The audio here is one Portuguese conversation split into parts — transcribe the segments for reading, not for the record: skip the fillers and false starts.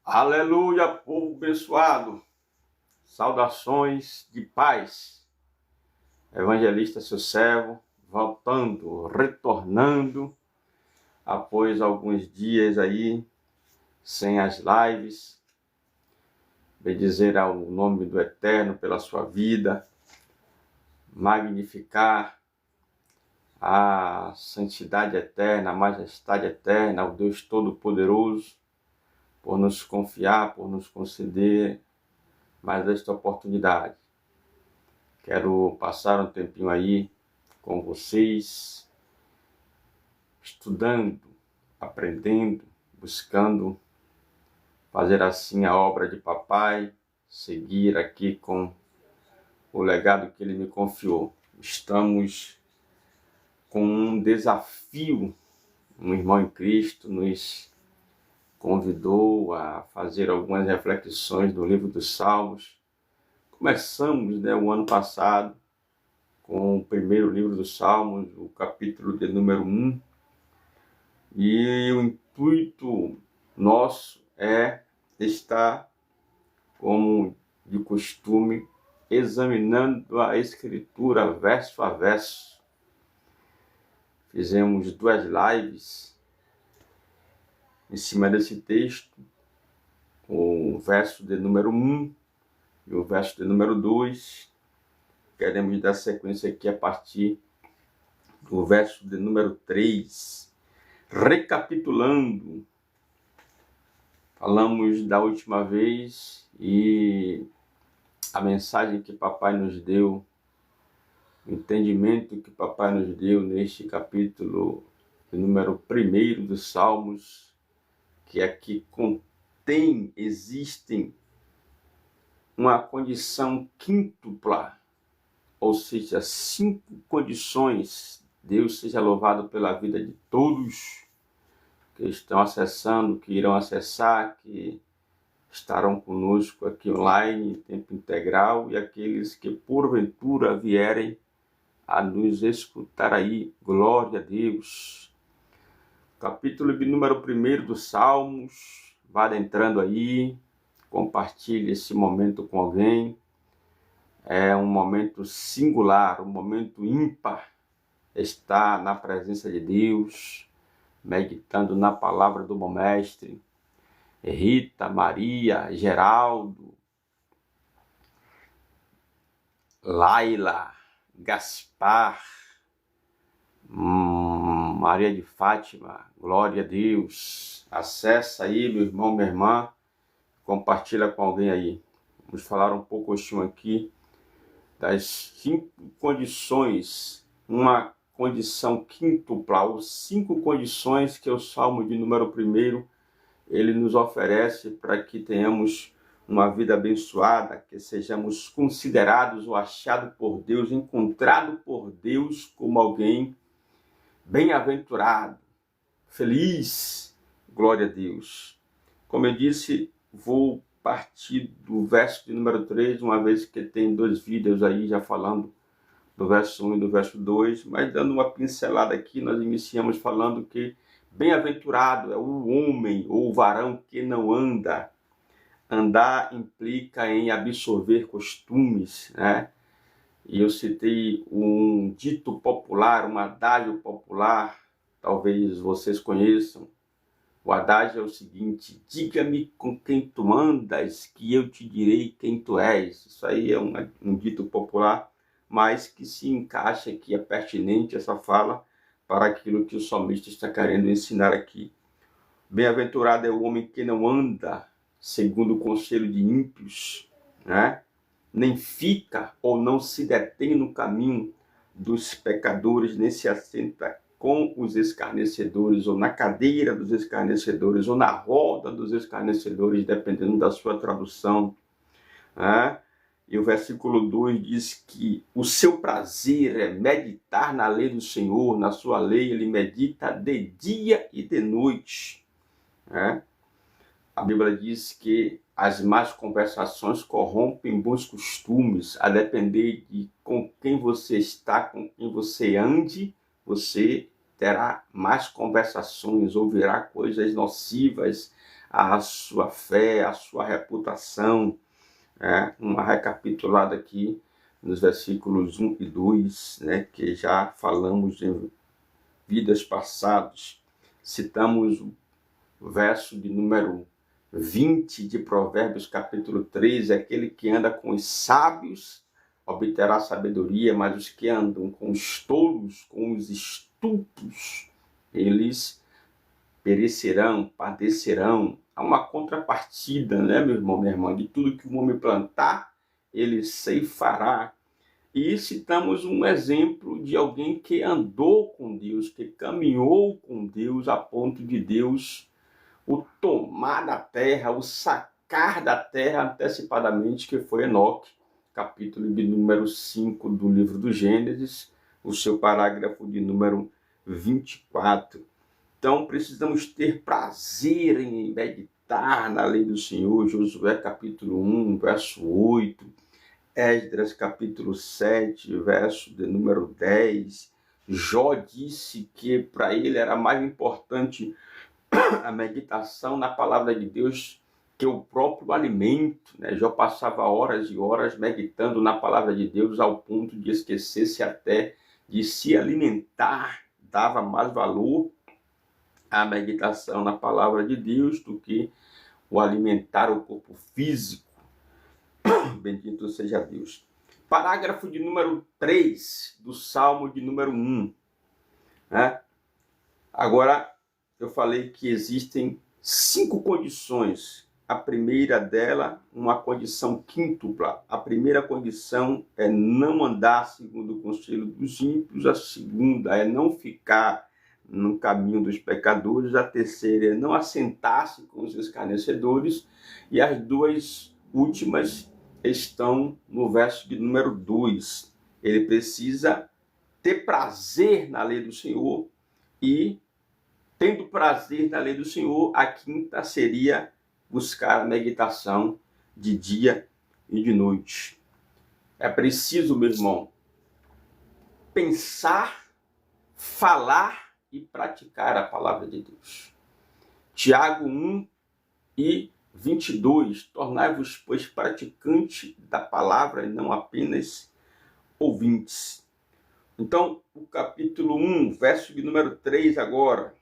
Aleluia, povo abençoado. Saudações de paz. Evangelista, seu servo, voltando, retornando, após alguns dias aí, sem as lives. Bendizer ao nome do Eterno pela sua vida, magnificar a santidade eterna, a majestade eterna, o Deus Todo-Poderoso, por nos confiar, por nos conceder mais esta oportunidade. Quero passar um tempinho aí com vocês, estudando, aprendendo, buscando fazer assim a obra de papai, seguir aqui com o legado que ele me confiou. Estamos com um desafio, um irmão em Cristo nos convidou a fazer algumas reflexões do livro dos Salmos. Começamos o ano passado com o primeiro livro dos Salmos, o capítulo de número 1, e o intuito nosso é estar, como de costume, examinando a Escritura verso a verso. Fizemos 2 lives em cima desse texto, o verso de número 1 e o verso de número 2. Queremos dar sequência aqui a partir do verso de número 3. Recapitulando, falamos da última vez e a mensagem que papai nos deu, o entendimento que papai nos deu neste capítulo de número 1 dos Salmos, que aqui existem uma condição quíntupla, ou seja, 5 condições. Deus seja louvado pela vida de todos que estão acessando, que irão acessar, que estarão conosco aqui online, em tempo integral, e aqueles que porventura vierem a nos escutar aí. Glória a Deus. Capítulo de número 1 dos Salmos. Vá adentrando aí, compartilhe esse momento com alguém. É um momento singular, um momento ímpar, estar na presença de Deus, meditando na palavra do bom mestre. Rita, Maria, Geraldo, Laila, Gaspar, Maria de Fátima, glória a Deus. Acessa aí, meu irmão, minha irmã, compartilha com alguém aí. Vamos falar um pouco aqui das 5 condições, uma condição quíntupla, ou 5 condições que o Salmo de número 1 ele nos oferece para que tenhamos uma vida abençoada, que sejamos considerados ou achados por Deus, encontrado por Deus como alguém bem-aventurado, feliz, glória a Deus. Como eu disse, vou partir do verso de número 3, uma vez que tem 2 vídeos aí já falando do verso 1 e do verso 2, mas dando uma pincelada aqui, nós iniciamos falando que bem-aventurado é o homem ou o varão que não anda. Andar implica em absorver costumes, né? E eu citei um dito popular, um adágio popular, talvez vocês conheçam. O adágio é o seguinte: diga-me com quem tu andas, que eu te direi quem tu és. Isso aí é um dito popular, mas que se encaixa, que é pertinente essa fala para aquilo que o salmista está querendo ensinar aqui. Bem-aventurado é o homem que não anda segundo o conselho de ímpios, né? Nem fica ou não se detém no caminho dos pecadores, nem se assenta com os escarnecedores, ou na cadeira dos escarnecedores, ou na roda dos escarnecedores, dependendo da sua tradução, né? E o versículo 2 diz que o seu prazer é meditar na lei do Senhor, na sua lei ele medita de dia e de noite, né? A Bíblia diz que as más conversações corrompem bons costumes. A depender de com quem você está, com quem você ande, você terá más conversações, ouvirá coisas nocivas, a sua fé, a sua reputação. Uma recapitulada aqui nos versículos 1 e 2, né, que já falamos de vidas passadas. Citamos o verso de número 20 de Provérbios, capítulo 13, aquele que anda com os sábios obterá sabedoria, mas os que andam com os tolos, com os estultos, eles perecerão, padecerão. Há uma contrapartida, né, meu irmão, minha irmã, de tudo que o homem plantar, ele ceifará. E citamos um exemplo de alguém que andou com Deus, que caminhou com Deus a ponto de Deus o tomar da terra, o sacar da terra antecipadamente, que foi Enoque, capítulo de número 5 do livro do Gênesis, o seu parágrafo de número 24. Então, precisamos ter prazer em meditar na lei do Senhor. Josué, capítulo 1, verso 8. Esdras, capítulo 7, verso de número 10. Jó disse que para ele era mais importante a meditação na palavra de Deus que o próprio alimento, né? Jó passava horas e horas meditando na palavra de Deus ao ponto de esquecer-se até de se alimentar. Dava mais valor à meditação na palavra de Deus do que o alimentar o corpo físico. Bendito seja Deus. Parágrafo de número 3 do Salmo de número 1. Né? Agora, eu falei que existem 5 condições. A primeira dela, uma condição quíntupla. A primeira condição é não andar segundo o conselho dos ímpios. A segunda é não ficar no caminho dos pecadores. A terceira é não assentar-se com os escarnecedores. E as duas últimas estão no verso de número 2. Ele precisa ter prazer na lei do Senhor e, tendo prazer na lei do Senhor, a quinta seria buscar a meditação de dia e de noite. É preciso, meu irmão, pensar, falar e praticar a palavra de Deus. Tiago 1 e 22. Tornai-vos, pois, praticantes da palavra e não apenas ouvintes. Então, o capítulo 1, verso de número 3 agora,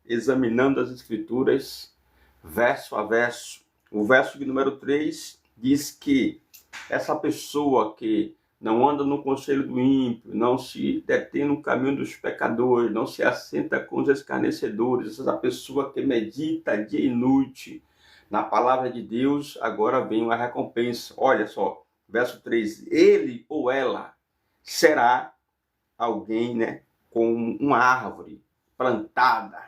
examinando as Escrituras, verso a verso. O verso de número 3 diz que essa pessoa que não anda no conselho do ímpio, não se detém no caminho dos pecadores, não se assenta com os escarnecedores, essa pessoa que medita dia e noite na palavra de Deus, agora vem uma recompensa. Olha só, verso 3, ele ou ela será alguém, né, com uma árvore plantada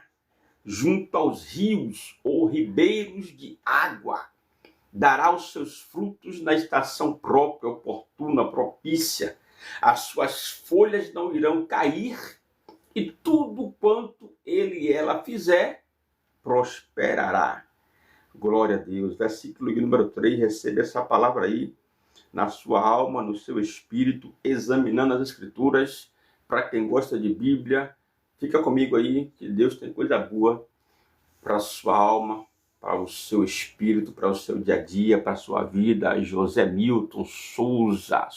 junto aos rios ou ribeiros de água, dará os seus frutos na estação própria, oportuna, propícia. As suas folhas não irão cair e tudo quanto ele e ela fizer prosperará. Glória a Deus. Versículo número 3, recebe essa palavra aí na sua alma, no seu espírito, examinando as Escrituras. Para quem gosta de Bíblia, fica comigo aí, que Deus tem coisa boa para a sua alma, para o seu espírito, para o seu dia a dia, para a sua vida. José Milton, Souza,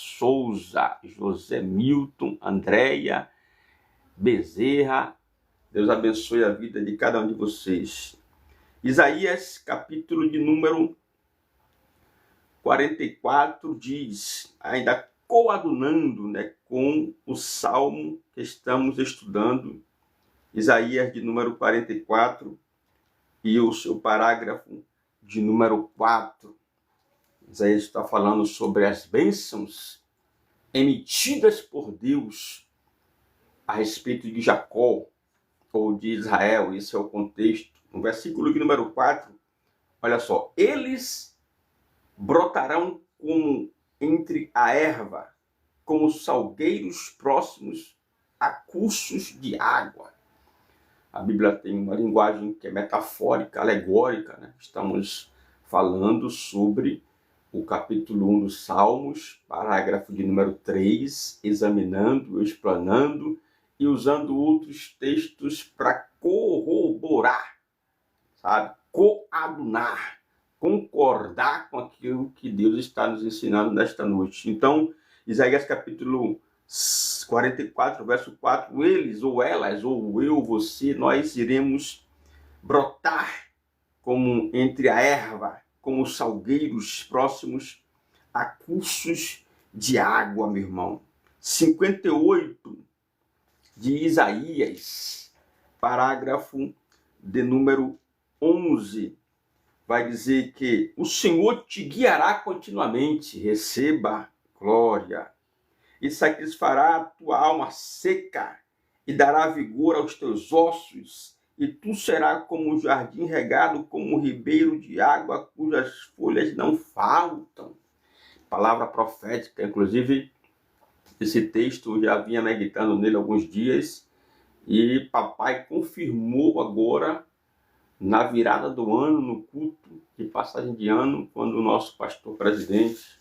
José Milton, Andréia, Bezerra. Deus abençoe a vida de cada um de vocês. Isaías, capítulo de número 44, diz, ainda coadunando, né, com o salmo que estamos estudando, Isaías de número 44 e o seu parágrafo de número 4. Isaías está falando sobre as bênçãos emitidas por Deus a respeito de Jacó ou de Israel. Esse é o contexto. No versículo de número 4, olha só, eles brotarão como entre a erva, como salgueiros próximos a cursos de água. A Bíblia tem uma linguagem que é metafórica, alegórica, né? Estamos falando sobre o capítulo 1 dos Salmos, parágrafo de número 3, examinando, explanando e usando outros textos para corroborar, sabe? coadunar, concordar com aquilo que Deus está nos ensinando nesta noite. Então, Isaías capítulo 44, verso 4, eles ou elas, ou eu, você, nós iremos brotar como entre a erva, como salgueiros próximos a cursos de água, meu irmão. 58 de Isaías, parágrafo de número 11, vai dizer que o Senhor te guiará continuamente, receba glória, e satisfará a tua alma seca, e dará vigor aos teus ossos, e tu serás como um jardim regado, como um ribeiro de água, cujas folhas não faltam. Palavra profética, inclusive, esse texto eu já vinha meditando nele alguns dias, e papai confirmou agora, na virada do ano, no culto de passagem de ano, quando o nosso pastor presidente,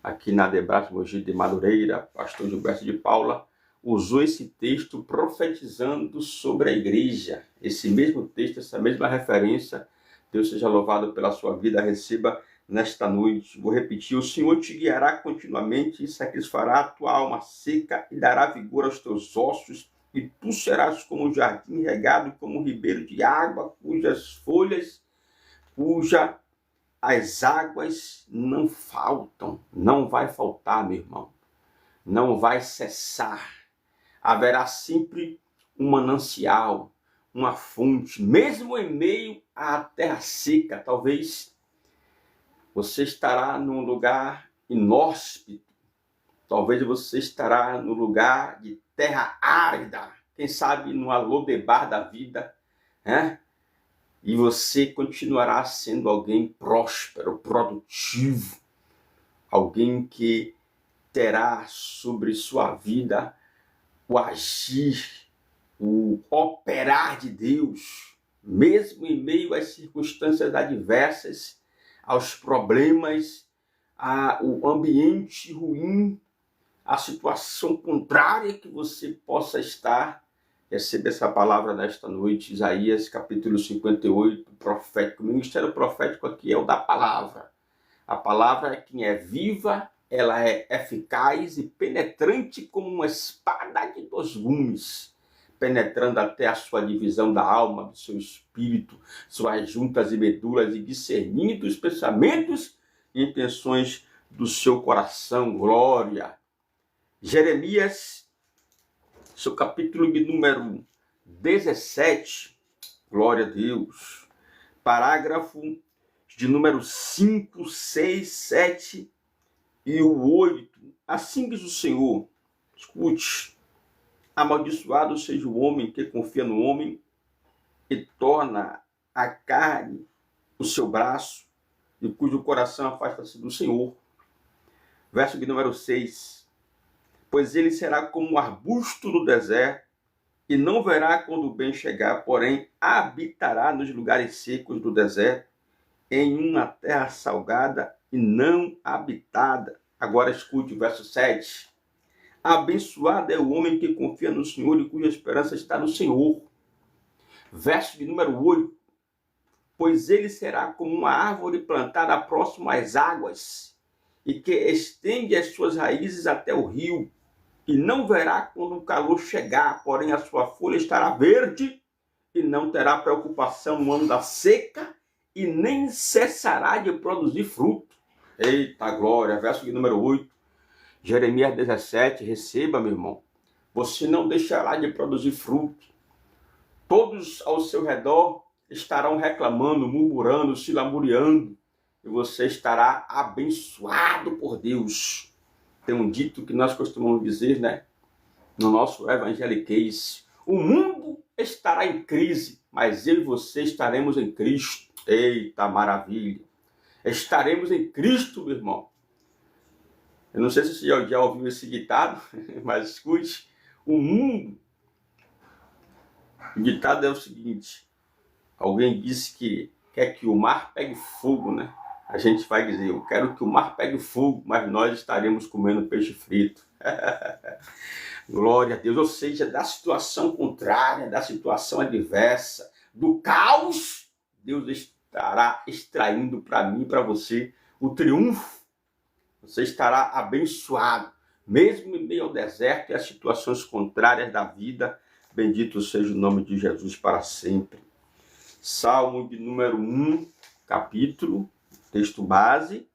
aqui na Debras Mogi de Madureira, pastor Gilberto de Paula, usou esse texto profetizando sobre a igreja. Esse mesmo texto, essa mesma referência, Deus seja louvado pela sua vida, receba nesta noite. Vou repetir, o Senhor te guiará continuamente e satisfará a tua alma seca e dará vigor aos teus ossos, e tu serás como um jardim regado, como um ribeiro de água, cujas folhas, as águas não faltam. Não vai faltar, meu irmão. Não vai cessar. Haverá sempre um manancial, uma fonte, mesmo em meio à terra seca. Talvez você estará num lugar inóspito. Talvez você estará no lugar de terra árida, quem sabe no Lodebar da vida, né? E você continuará sendo alguém próspero, produtivo, alguém que terá sobre sua vida o agir, o operar de Deus, mesmo em meio às circunstâncias adversas, aos problemas, ao ambiente ruim, a situação contrária que você possa estar. Receba essa palavra nesta noite, Isaías capítulo 58, profético. O ministério profético aqui é o da palavra. A palavra é quem é viva, ela é eficaz e penetrante como uma espada de 2 gumes, penetrando até a sua divisão da alma, do seu espírito, suas juntas e medulas, e discernindo os pensamentos e intenções do seu coração. Glória! Jeremias, seu capítulo de número 17, glória a Deus, parágrafo de número 5, 6, 7 e o 8. Assim diz o Senhor, escute, amaldiçoado seja o homem que confia no homem e torna a carne o seu braço, e cujo coração afasta-se do Senhor. Verso de número 6. Pois ele será como um arbusto no deserto, e não verá quando o bem chegar, porém habitará nos lugares secos do deserto, em uma terra salgada e não habitada. Agora escute o verso 7. Abençoado é o homem que confia no Senhor e cuja esperança está no Senhor. Verso de número 8. Pois ele será como uma árvore plantada próximo às águas, e que estende as suas raízes até o rio, e não verá quando o calor chegar, porém a sua folha estará verde, e não terá preocupação no ano da seca, e nem cessará de produzir fruto. Eita glória! Verso de número 8. Jeremias 17, receba, meu irmão. Você não deixará de produzir fruto. Todos ao seu redor estarão reclamando, murmurando, se lamuriando, e você estará abençoado por Deus. Tem um dito que nós costumamos dizer, né? No nosso evangeliquez: o mundo estará em crise, mas eu e você estaremos em Cristo. Eita maravilha! Estaremos em Cristo, meu irmão. Eu não sei se você já ouviu esse ditado, mas escute. O ditado é o seguinte: alguém disse que quer que o mar pegue fogo, né? A gente vai dizer, eu quero que o mar pegue fogo, mas nós estaremos comendo peixe frito. Glória a Deus. Ou seja, da situação contrária, da situação adversa, do caos, Deus estará extraindo para mim e para você o triunfo. Você estará abençoado, mesmo em meio ao deserto e às situações contrárias da vida. Bendito seja o nome de Jesus para sempre. Salmo de número 1, capítulo, texto base,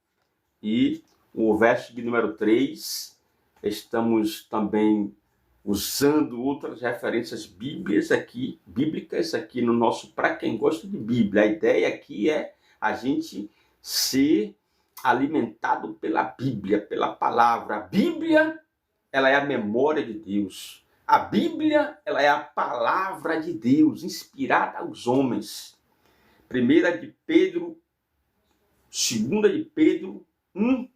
e o verso de número 3. Estamos também usando outras referências bíblicas aqui no nosso Para Quem Gosta de Bíblia. A ideia aqui é a gente ser alimentado pela Bíblia, pela palavra. A Bíblia, ela é a memória de Deus. A Bíblia, ela é a palavra de Deus, inspirada aos homens. 1 de Pedro, 2 de Pedro 1,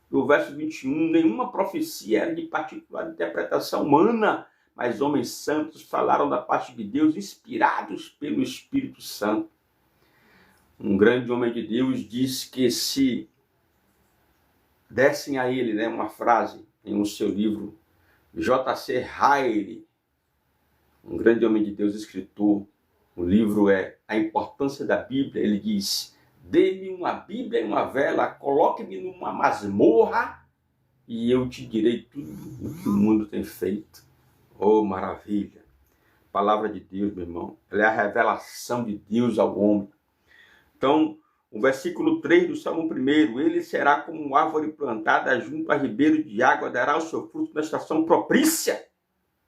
no verso 21, nenhuma profecia era de particular interpretação humana, mas homens santos falaram da parte de Deus, inspirados pelo Espírito Santo. Um grande homem de Deus disse que se dessem a ele, uma frase em um seu livro, J.C. Ryle, um grande homem de Deus, escritor, o livro é A Importância da Bíblia, ele diz: dê-me uma Bíblia e uma vela, coloque-me numa masmorra e eu te direi tudo o que o mundo tem feito. Oh, maravilha! Palavra de Deus, meu irmão, ela é a revelação de Deus ao homem. Então, o versículo 3 do Salmo 1, ele será como uma árvore plantada junto a ribeiro de água, dará o seu fruto na estação propícia,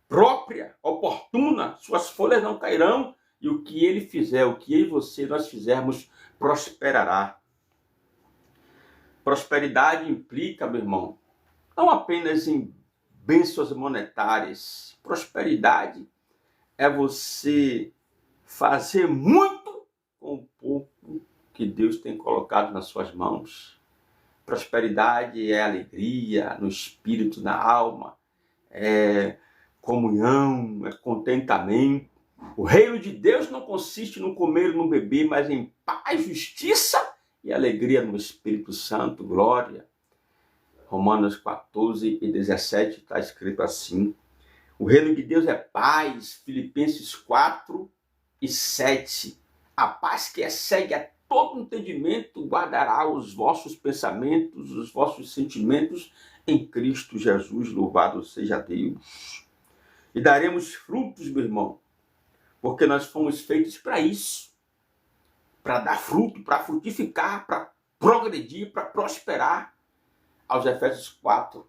própria, oportuna, suas folhas não cairão, e o que ele fizer, o que eu e você nós fizermos, prosperará. Prosperidade implica, meu irmão, não apenas em bênçãos monetárias. Prosperidade é você fazer muito com o pouco que Deus tem colocado nas suas mãos. Prosperidade é alegria no espírito, na alma, é comunhão, é contentamento. O reino de Deus não consiste no comer e no beber, mas em paz, justiça e alegria no Espírito Santo. Glória. Romanos 14 e 17 está escrito assim. O reino de Deus é paz. Filipenses 4 e 7. A paz que excede a todo entendimento guardará os vossos pensamentos, os vossos sentimentos em Cristo Jesus. Louvado seja Deus. E daremos frutos, meu irmão, porque nós fomos feitos para isso, para dar fruto, para frutificar, para progredir, para prosperar. Aos Efésios 4,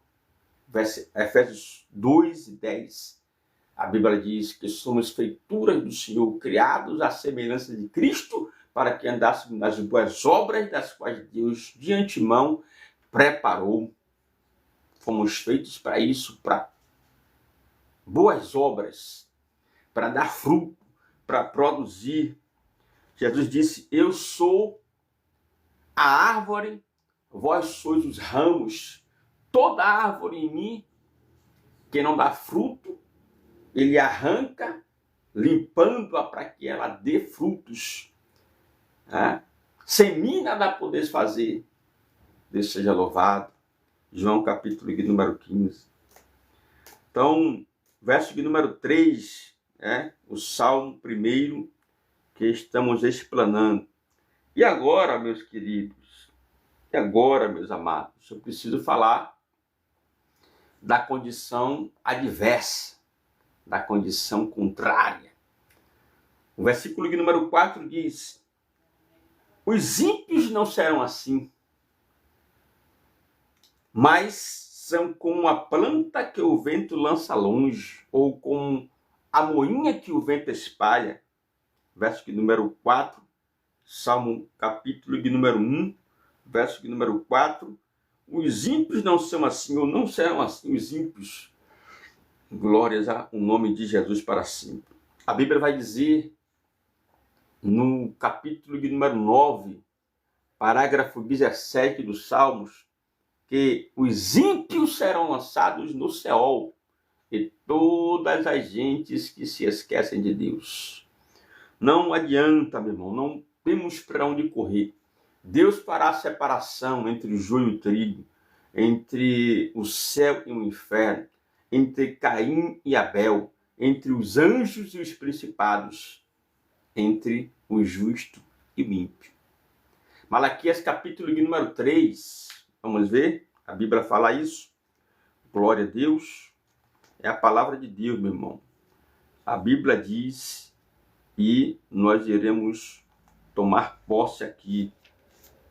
Efésios 2 e 10, a Bíblia diz que somos feituras do Senhor, criados à semelhança de Cristo, para que andássemos nas boas obras, das quais Deus de antemão preparou. Fomos feitos para isso, para boas obras, para dar fruto, para produzir. Jesus disse: eu sou a árvore, vós sois os ramos. Toda árvore em mim que não dá fruto, ele arranca, limpando-a para que ela dê frutos. Sem mim nada podeis fazer. Deus seja louvado. João capítulo de número 15. Então, verso de número 3, o Salmo 1 que estamos explanando. E agora, meus queridos, e agora, meus amados, eu preciso falar da condição adversa, da condição contrária. O versículo de número 4 diz: os ímpios não serão assim, mas são como a planta que o vento lança longe, ou como a moinha que o vento espalha. Verso de número 4, Salmo capítulo de número 1, verso de número 4. Os ímpios não são assim, ou não serão assim os ímpios. Glórias ao nome de Jesus para sempre. A Bíblia vai dizer, no capítulo de número 9, parágrafo 17 dos Salmos, que os ímpios serão lançados no Seol, e todas as gentes que se esquecem de Deus. Não adianta, meu irmão, não temos para onde correr. Deus fará a separação entre o joio e o trigo, entre o céu e o inferno, entre Caim e Abel, entre os anjos e os principados, entre o justo e o ímpio. Malaquias capítulo de número 3. Vamos ver? A Bíblia fala isso. Glória a Deus. É a palavra de Deus, meu irmão. A Bíblia diz e nós iremos tomar posse aqui.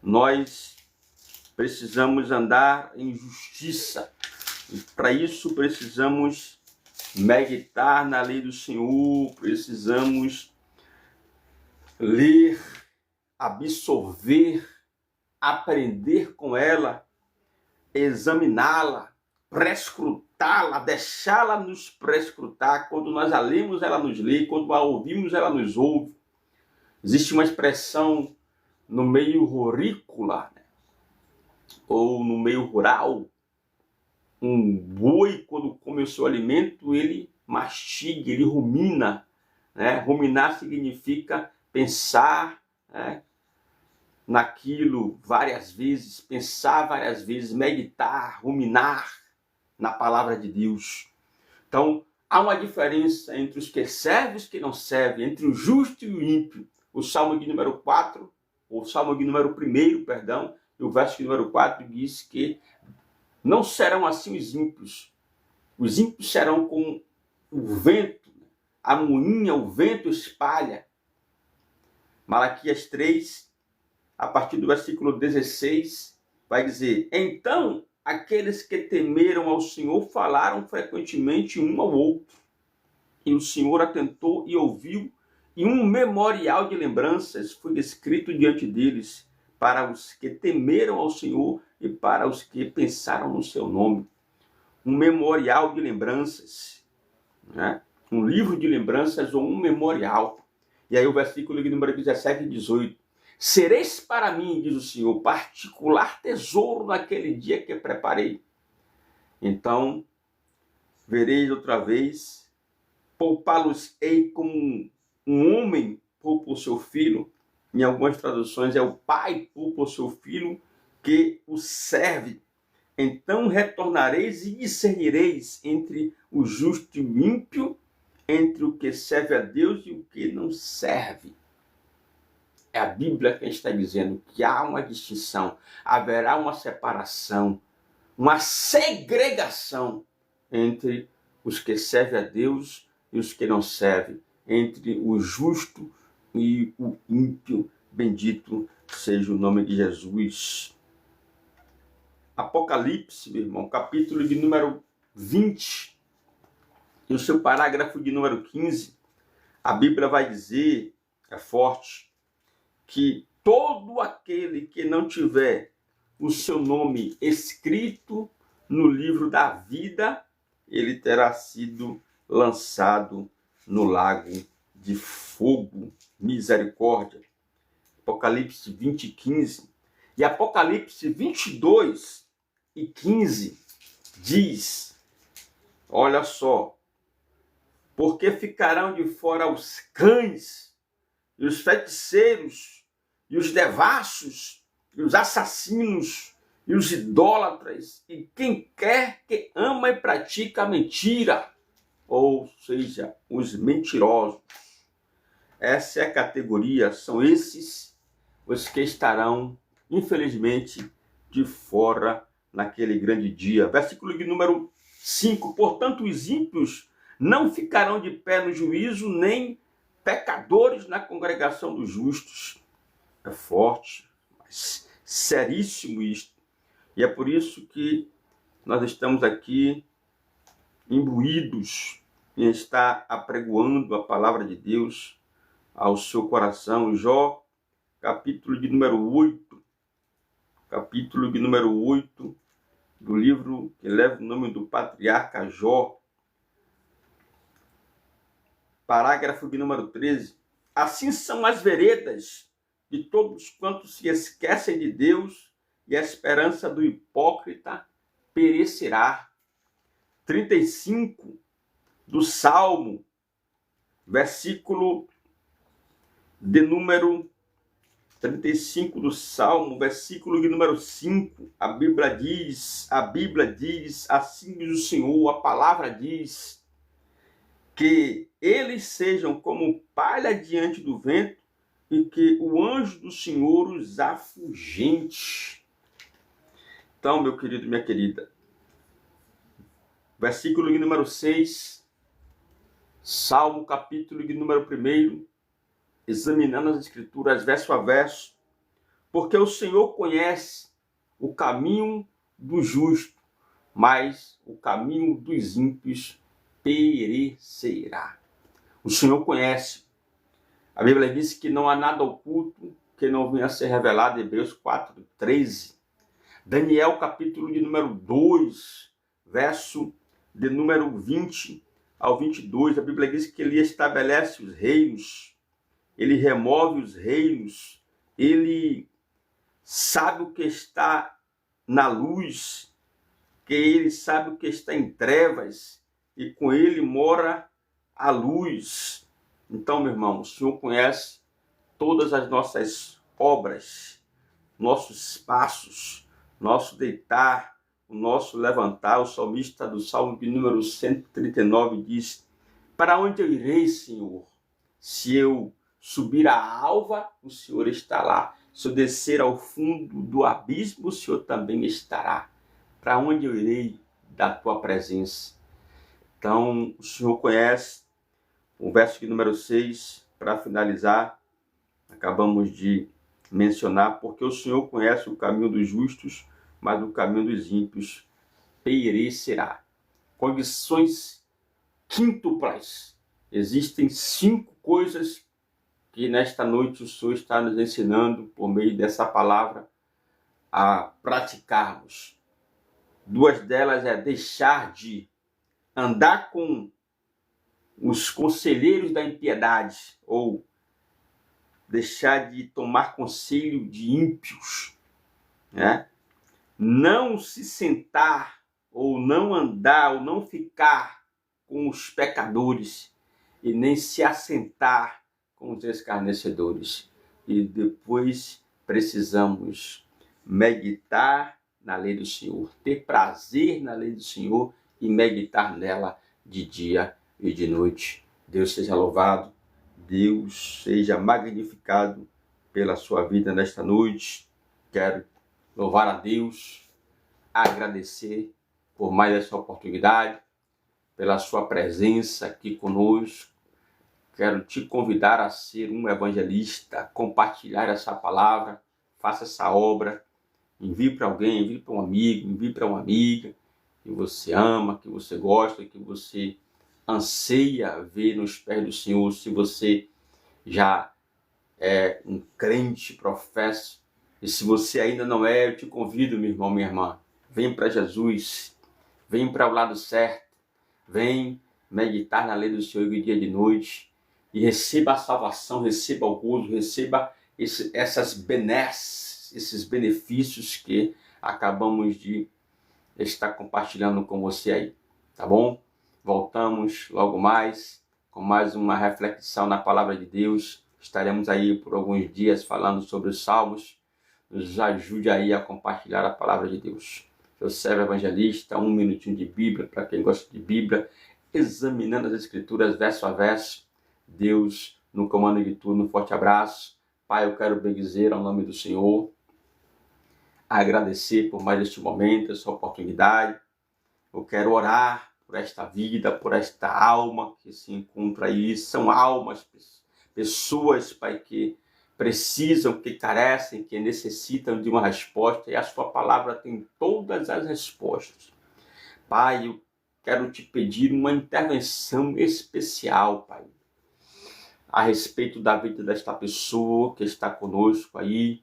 Nós precisamos andar em justiça. E para isso precisamos meditar na lei do Senhor, precisamos ler, absorver, aprender com ela, examiná-la, prescrutá-la, deixá-la nos prescrutar. Quando nós a lemos, ela nos lê, quando a ouvimos, ela nos ouve. Existe uma expressão no meio rurícola, né? Ou no meio rural. Um boi, quando come o seu alimento, ele mastiga, ele rumina. Né? Ruminar significa pensar, né, naquilo várias vezes, pensar várias vezes, meditar, ruminar na palavra de Deus. Então, há uma diferença entre os que servem e os que não servem, entre o justo e o ímpio. O Salmo de número 4, o Salmo de número 1, perdão, e o verso de número 4 diz que não serão assim os ímpios. Os ímpios serão como o vento, a moinha, o vento espalha. Malaquias 3, a partir do versículo 16, vai dizer: então aqueles que temeram ao Senhor falaram frequentemente um ao outro. E o Senhor atentou e ouviu, e um memorial de lembranças foi descrito diante deles, para os que temeram ao Senhor e para os que pensaram no seu nome. Um memorial de lembranças, né? Um livro de lembranças ou um memorial. E aí o versículo número 17 e 18. Sereis para mim, diz o Senhor, particular tesouro naquele dia que preparei. Então, vereis outra vez, poupá-los-ei como um homem poupa o seu filho. Em algumas traduções é o pai poupa o seu filho que o serve. Então retornareis e discernireis entre o justo e o ímpio, entre o que serve a Deus e o que não serve. É a Bíblia que está dizendo que há uma distinção, haverá uma separação, uma segregação entre os que servem a Deus e os que não servem, entre o justo e o ímpio. Bendito seja o nome de Jesus. Apocalipse, meu irmão, capítulo de número 20, e o seu parágrafo de número 15, a Bíblia vai dizer, é forte, que todo aquele que não tiver o seu nome escrito no livro da vida, ele terá sido lançado no lago de fogo. Misericórdia. Apocalipse 20, 15. E Apocalipse 22 e 15 diz, olha só, porque ficarão de fora os cães, e os feiticeiros, e os devassos, e os assassinos, e os idólatras, e quem quer que ama e pratica a mentira, ou seja, os mentirosos. Essa é a categoria, são esses os que estarão, infelizmente, de fora naquele grande dia. Versículo de número 5. Portanto, os ímpios não ficarão de pé no juízo, nem pecadores na congregação dos justos. É forte, mas seríssimo isto. E é por isso que nós estamos aqui imbuídos em estar apregoando a palavra de Deus ao seu coração. Jó, capítulo de número 8, capítulo de número 8, do livro que leva o nome do patriarca Jó, parágrafo de número 13. Assim são as veredas de todos quantos se esquecem de Deus, e a esperança do hipócrita perecerá. 35 do Salmo, versículo de número 35 do Salmo, versículo de número 5, a Bíblia diz, assim diz o Senhor, a palavra diz, que eles sejam como palha diante do vento e que o anjo do Senhor os afugente. Então, meu querido, minha querida, versículo de número 6, Salmo capítulo de número 1, examinando as escrituras verso a verso, porque o Senhor conhece o caminho do justo, mas o caminho dos ímpios perecerá. O Senhor conhece. A Bíblia diz que não há nada oculto que não venha a ser revelado, Hebreus 4:13. Daniel capítulo de número 2, verso de número 20 ao 22, a Bíblia diz que ele estabelece os reinos, ele remove os reinos, ele sabe o que está na luz, que ele sabe o que está em trevas, e com ele mora a luz. Então, meu irmão, o Senhor conhece todas as nossas obras, nossos passos, nosso deitar, o nosso levantar. O salmista do Salmo de número 139 diz: para onde eu irei, Senhor? Se eu subir à alva, o Senhor está lá. Se eu descer ao fundo do abismo, o Senhor também estará. Para onde eu irei da tua presença? Então, o Senhor conhece. O verso de número 6, para finalizar, acabamos de mencionar, porque o Senhor conhece o caminho dos justos, mas o caminho dos ímpios perecerá. Condições quíntuplas. Existem 5 coisas que nesta noite o Senhor está nos ensinando, por meio dessa palavra, a praticarmos. 2 delas é deixar de andar com os conselheiros da impiedade, ou deixar de tomar conselho de ímpios, né? Não se sentar, ou não andar, ou não ficar com os pecadores, e nem se assentar com os escarnecedores. E depois precisamos meditar na lei do Senhor, ter prazer na lei do Senhor e meditar nela de dia e de noite. Deus seja louvado, Deus seja magnificado pela sua vida nesta noite. Quero louvar a Deus, agradecer por mais essa oportunidade, pela sua presença aqui conosco. Quero te convidar a ser um evangelista, compartilhar essa palavra, faça essa obra, envie para alguém, envie para um amigo, envie para uma amiga que você ama, que você gosta, que você anseia ver nos pés do Senhor. Se você já é um crente, professo, e se você ainda não é, eu te convido, meu irmão, minha irmã, vem para Jesus, vem para o lado certo, vem meditar na lei do Senhor de dia e de noite, e receba a salvação, receba o gozo, receba essas benesses, esses benefícios que acabamos de estar compartilhando com você aí, tá bom? Voltamos logo mais com mais uma reflexão na palavra de Deus. Estaremos aí por alguns dias falando sobre os salmos. Nos ajude aí a compartilhar a palavra de Deus. Eu servo evangelista, 1 minutinho de Bíblia, para quem gosta de Bíblia, examinando as escrituras verso a verso. Deus no comando de tudo. Um forte abraço. Pai, eu quero bendizer ao nome do Senhor, agradecer por mais este momento, essa oportunidade. Eu quero orar por esta vida, por esta alma que se encontra aí. São almas, pessoas, Pai, que precisam, que carecem, que necessitam de uma resposta, e a sua palavra tem todas as respostas. Pai, eu quero te pedir uma intervenção especial, Pai, a respeito da vida desta pessoa que está conosco aí.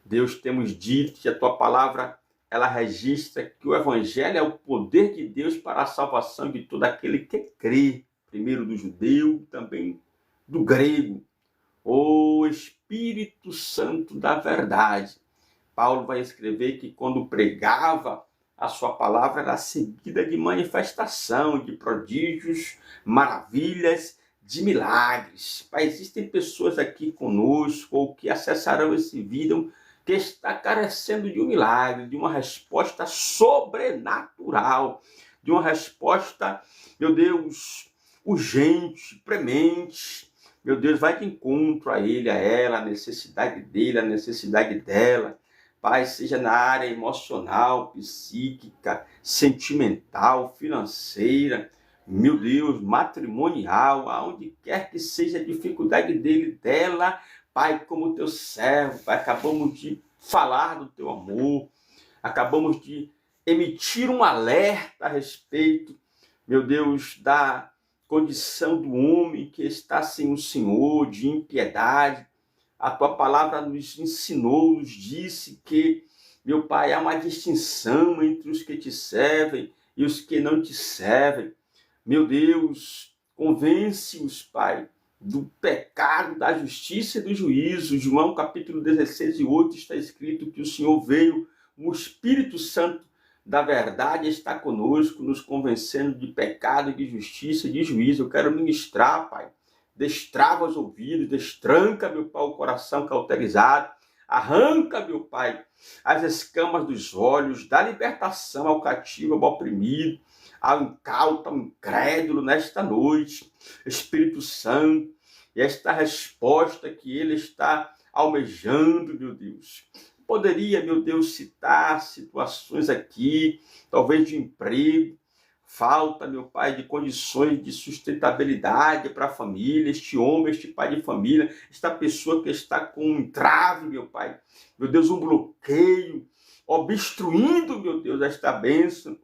Deus, temos dito que a tua palavra, ela registra que o evangelho é o poder de Deus para a salvação de todo aquele que crê, primeiro do judeu, também do grego. O Espírito Santo da verdade. Paulo vai escrever que quando pregava, a sua palavra era seguida de manifestação, de prodígios, maravilhas, de milagres. Pai, existem pessoas aqui conosco, ou que acessarão esse vídeo, que está carecendo de um milagre, de uma resposta sobrenatural, de uma resposta, meu Deus, urgente, premente. Meu Deus, vai de encontro a ele, a ela, a necessidade dele, a necessidade dela. Pai, seja na área emocional, psíquica, sentimental, financeira, meu Deus, matrimonial, aonde quer que seja a dificuldade dele, dela, Pai, como teu servo, Pai, acabamos de falar do teu amor, acabamos de emitir um alerta a respeito, meu Deus, da condição do homem que está sem o Senhor, de impiedade. A tua palavra nos ensinou, nos disse que, meu Pai, há uma distinção entre os que te servem e os que não te servem. Meu Deus, convence-os, Pai, do pecado, da justiça e do juízo. João capítulo 16 e 8 está escrito que o Senhor veio, o Espírito Santo da verdade está conosco, nos convencendo de pecado, de justiça e de juízo. Eu quero ministrar, Pai. Destrava os ouvidos, destranca, meu Pai, o coração cauterizado. Arranca, meu Pai, as escamas dos olhos, dá libertação ao cativo, ao oprimido, ao incauto, ao incrédulo nesta noite. Espírito Santo, e esta resposta que ele está almejando, meu Deus. Poderia, meu Deus, citar situações aqui, talvez de emprego, falta, meu Pai, de condições de sustentabilidade para a família, este homem, este pai de família, esta pessoa que está com um entrave, meu Pai, meu Deus, um bloqueio, obstruindo, meu Deus, esta bênção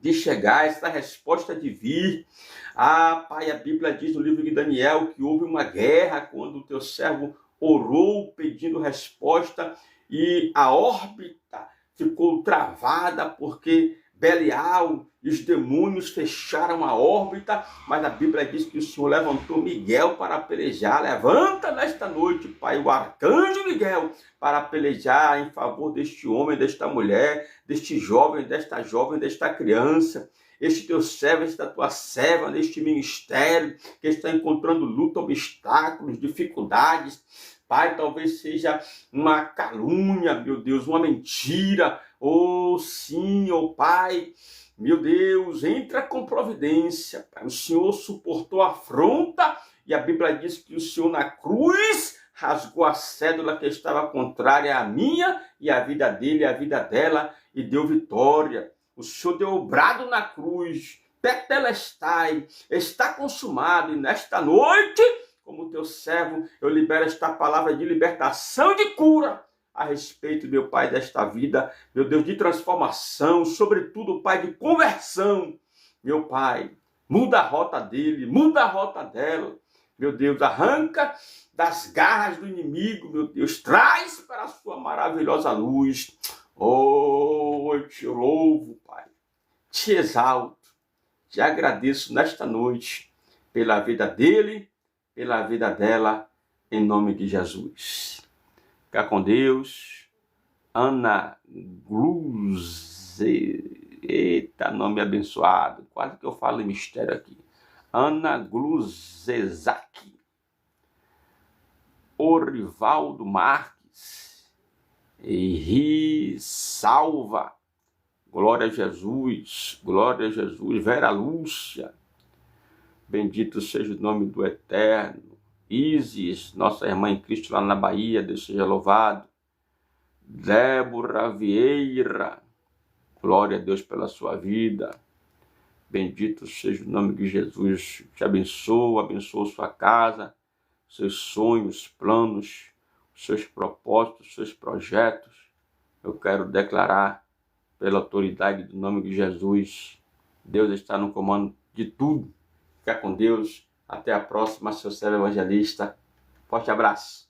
de chegar, esta resposta de vir. Ah, Pai, a Bíblia diz no livro de Daniel que houve uma guerra quando o teu servo orou pedindo resposta e a órbita ficou travada porque Belial e os demônios fecharam a órbita, mas a Bíblia diz que o Senhor levantou Miguel para pelejar. Levanta nesta noite, Pai, o arcanjo Miguel para pelejar em favor deste homem, desta mulher, deste jovem, desta criança. Este teu servo, esta tua serva, neste ministério, que está encontrando luta, obstáculos, dificuldades. Pai, talvez seja uma calúnia, meu Deus, uma mentira. Oh, sim, oh Pai, meu Deus, entra com providência. Pai. O Senhor suportou a afronta e a Bíblia diz que o Senhor na cruz rasgou a cédula que estava contrária à minha e à vida dele, à vida dela, e deu vitória. O Senhor deu o brado na cruz, tetelestai, está consumado, e nesta noite, como teu servo, eu libero esta palavra de libertação e de cura a respeito, meu Pai, desta vida, meu Deus, de transformação, sobretudo, Pai, de conversão. Meu Pai, muda a rota dele, muda a rota dela. Meu Deus, arranca das garras do inimigo, meu Deus, traz para a sua maravilhosa luz. Oh, eu te louvo, Pai, te exalto, te agradeço nesta noite pela vida dele, pela vida dela, em nome de Jesus. Fica com Deus. Ana Gluze. Eita, nome abençoado. Quase que eu falo em mistério aqui. Ana Gluzezak. Orivaldo Marques. Eri Salva. Glória a Jesus. Glória a Jesus. Vera Lúcia. Bendito seja o nome do Eterno. Isis, nossa irmã em Cristo lá na Bahia, Deus seja louvado. Débora Vieira, glória a Deus pela sua vida. Bendito seja o nome de Jesus. Te abençoa sua casa, seus sonhos, planos, seus propósitos, seus projetos. Eu quero declarar pela autoridade do nome de Jesus. Deus está no comando de tudo. Fica com Deus. Até a próxima, seu servo evangelista. Forte abraço.